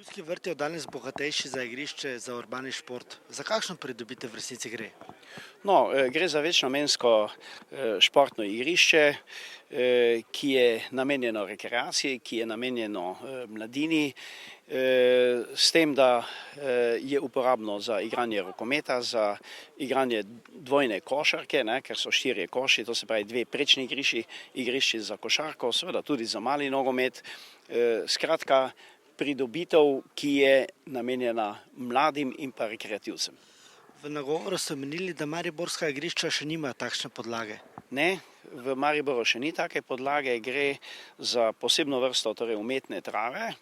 Ljudski vrt je danes bogatejši za igrišče za urbani šport. Za kakšno pridobitev v resnici gre? No, gre za večnamensko športno igrišče, ki je namenjeno rekreaciji, ki je namenjeno mladini, s tem, da je uporabno za igranje rokometa, za igranje dvojne košarke, ker so 4 koši, to se pravi 2 prečni igrišči za košarko, seveda tudi za mali nogomet. Skratka, pridobitev, ki je namenjena mladim in pa rekreativcem. V nagovoru ste omenili, da mariborska igrišča še nimajo takšne podlage. Ne, v Mariboru še ni take podlage, gre za posebno vrsto, torej umetne trave,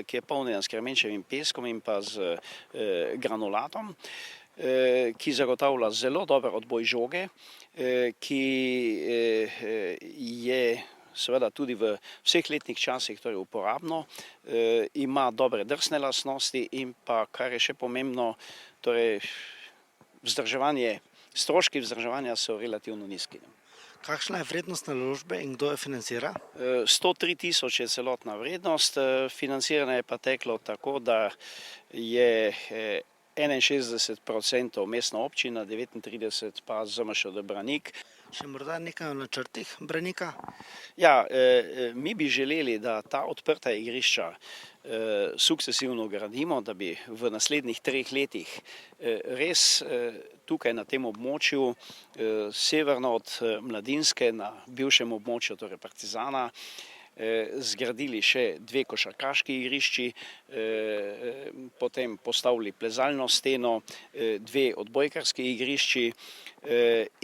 ki je polnjena s kremenčevim peskom in pa z granulatom, ki zagotavlja zelo dober odboj žoge, ki je seveda tudi v vseh letnih časih torej uporabno, ima dobre drsne lastnosti in pa, kar je še pomembno, torej stroški vzdrževanja so relativno nizki. Kakšna je vrednost naložbe in kdo jo financira? 103 tisoč je celotna vrednost, financiranje je pa teklo tako, da je 61% mestna občina, 39% pa ZMŠD Branik. Še morda nekaj o načrtih Branika? Ja, mi bi želeli, da ta odprta igrišča sukcesivno gradimo, da bi v naslednjih 3 letih res tukaj na tem območju, severno od Mladinske, na bivšem območju, torej Partizana, zgradili še 2 košarkaški igrišči, potem postavili plezalno steno, 2 odbojkarski igrišči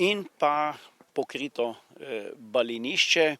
in pa pokrito balinišče,